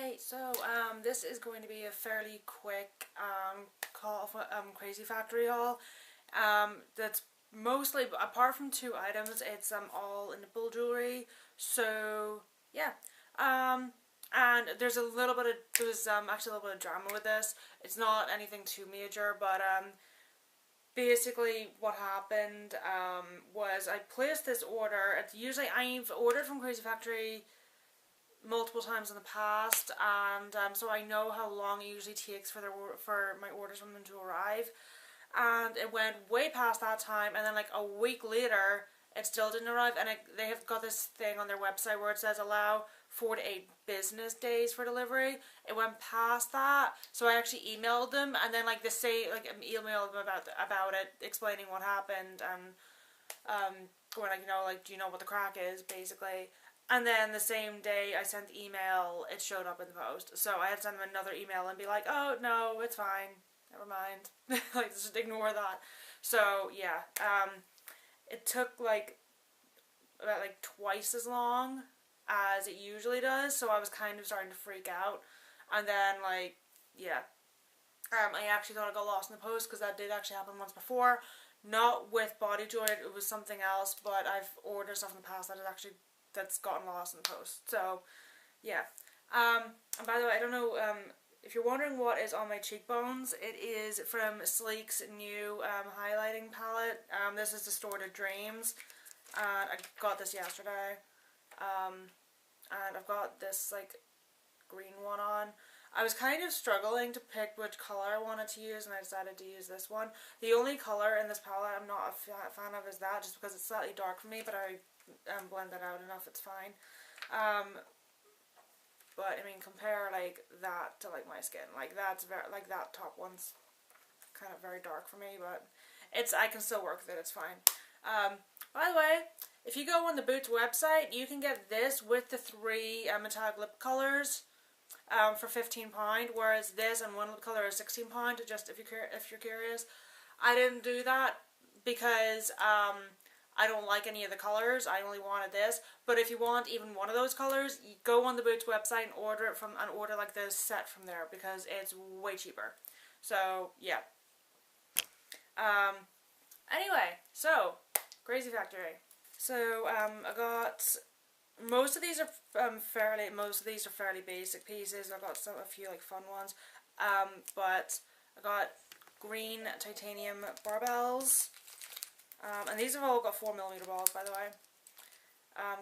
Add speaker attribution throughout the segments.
Speaker 1: Hey, so this is going to be a fairly quick Crazy Factory haul. That's mostly, apart from two items, it's all Nipple jewelry. So yeah, and there's actually a little bit of drama with this. It's not anything too major, but basically what happened was I placed this order. Usually I've ordered from Crazy Factory multiple times in the past, and so I know how long it usually takes for my orders from them to arrive, and it went way past that time, and then like a week later it still didn't arrive, and they have got this thing on their website where it says allow 4 to 8 business days for delivery. It went past that, so I actually emailed them, and then like emailed them about it, explaining what happened, and going like, do you know what the crack is, basically. And then the same day I sent the email, it showed up in the post. So I had to send them another email and be like, oh, no, it's fine. Never mind. Like, just ignore that. So, yeah. It took, about, twice as long as it usually does. So I was kind of starting to freak out. And then, yeah. I actually thought I got lost in the post, because that did actually happen once before. Not with body jewelry. It was something else. But I've ordered stuff in the past that's gotten lost in the post. So, yeah. And by the way, I don't know, if you're wondering what is on my cheekbones, it is from Sleek's new highlighting palette. This is Distorted Dreams, and I got this yesterday. And I've got this, green one on. I was kind of struggling to pick which color I wanted to use, and I decided to use this one. The only color in this palette I'm not a fan of is that, just because it's slightly dark for me, but I blend that out enough, it's fine. But I mean, compare that to my skin. That's very, that top one's kind of very dark for me, but I can still work with it, it's fine. By the way, if you go on the Boots website, you can get this with the 3 metallic lip colors for £15, whereas this and one lip color is £16, just if you're curious. I didn't do that because I don't like any of the colors. I only wanted this. But if you want even one of those colors, you go on the Boots website and order the set from there, because it's way cheaper. So yeah. Anyway, so Crazy Factory. So I got most of these are fairly basic pieces. I got a few fun ones. But I got green titanium barbells. And these have all got 4mm balls, by the way.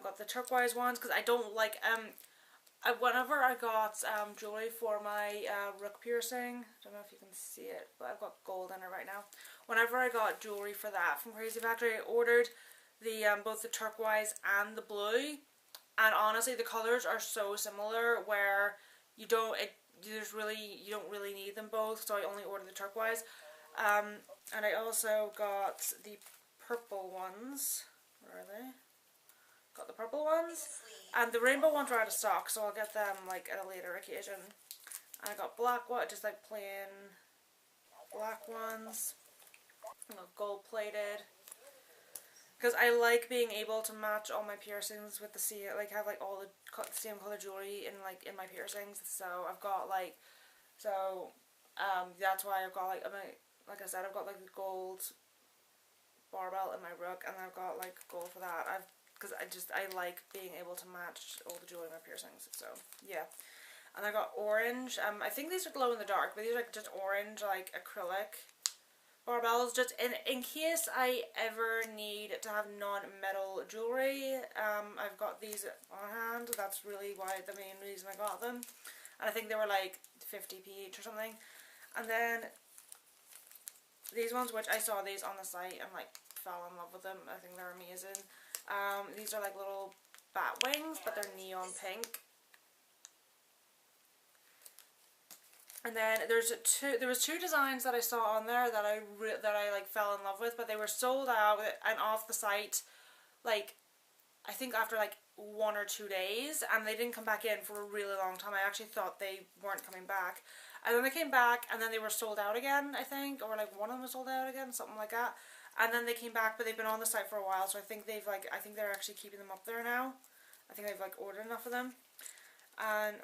Speaker 1: Got the turquoise ones, because I don't like, whenever I got jewelry for my rook piercing, I don't know if you can see it, but I've got gold in it right now. Whenever I got jewelry for that from Crazy Factory, I ordered the both the turquoise and the blue, and honestly the colors are so similar where you don't really need them both, so I only ordered the turquoise. And I also got the purple ones. Where are they? Got the purple ones. And the rainbow ones are out of stock, so I'll get them at a later occasion. And I got black just plain black ones. I got gold plated. Because I like being able to match all my piercings with the same, have all the same color jewelry in my piercings. So I've got that's why I've got like I said, I've got the gold barbell in my rook, and I've got gold for that. Because I like being able to match all the jewelry in my piercings. So yeah. And I got orange. I think these are glow in the dark, but these are just orange acrylic barbells, just in case I ever need to have non-metal jewelry. I've got these on hand. That's really the main reason I got them. And I think they were 50p each or something. And then these ones, which I saw these on the site and fell in love with them. I think they're amazing. These are little bat wings, but they're neon pink. And then there was two designs that I saw on there that I fell in love with, but they were sold out and off the site I think after 1 or 2 days, and they didn't come back in for a really long time. I actually thought they weren't coming back. And then they came back, and then they were sold out again, I think, or one of them was sold out again, something like that. And then they came back, but they've been on the site for a while, so I think they've I think they're actually keeping them up there now. I think they've ordered enough of them, and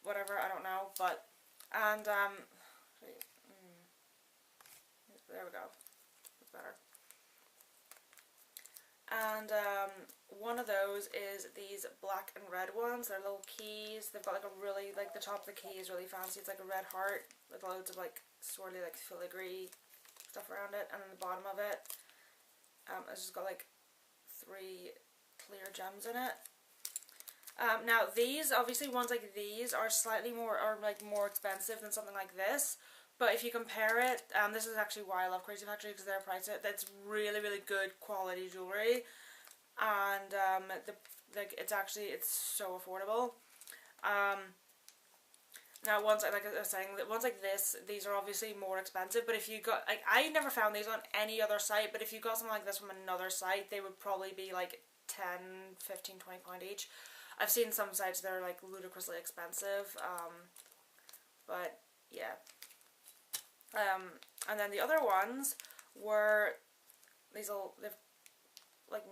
Speaker 1: whatever, I don't know, but, and, there we go, that's better. And one of those is these black and red ones. They're little keys. They've got like a really, like the top of the key is really fancy. It's like a red heart with loads of like swirly like filigree stuff around it. And then the bottom of it, it's just got like 3 clear gems in it. Now these, obviously ones like these are slightly more, more expensive than something like this. But if you compare it, this is actually why I love Crazy Factory, because they're priced it. That's really, really good quality jewellery, and it's so affordable. Now ones like I was saying, ones like this, these are obviously more expensive. But if you got, like, I never found these on any other site. But if you got something like this from another site, they would probably be like 10, 15, 20 pound each. I've seen some sites that are like ludicrously expensive, but yeah. And then the other ones were these little, they've like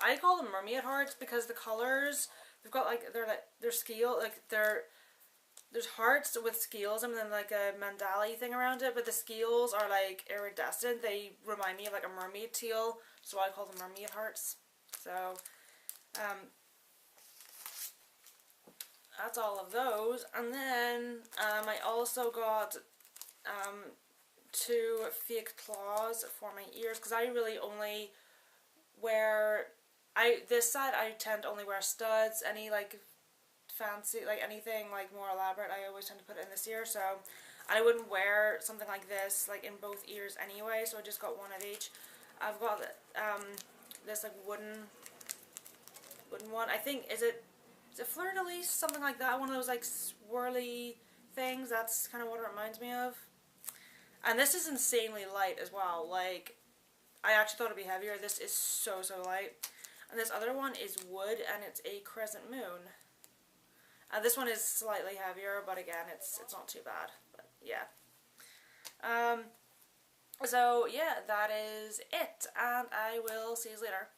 Speaker 1: I call them mermaid hearts because the colors, they've got like, they're scale, like there's hearts with scales and then like a mandala thing around it, but the scales are like iridescent. They remind me of like a mermaid tail, so I call them mermaid hearts. So, that's all of those. And then, I also got 2 fake claws for my ears, because I really only wear, this side I tend to only wear studs. Any like fancy, like anything like more elaborate, I always tend to put it in this ear, so I wouldn't wear something like this like in both ears anyway, so I just got one of each. I've got this like wooden one, I think, is it fleur-de-lis, something like that, one of those like swirly things. That's kind of what it reminds me of. And this is insanely light as well. Like, I actually thought it'd be heavier. This is so, so light. And this other one is wood, and it's a crescent moon. This one is slightly heavier, but again, it's not too bad. But yeah. So yeah, that is it, and I will see you later.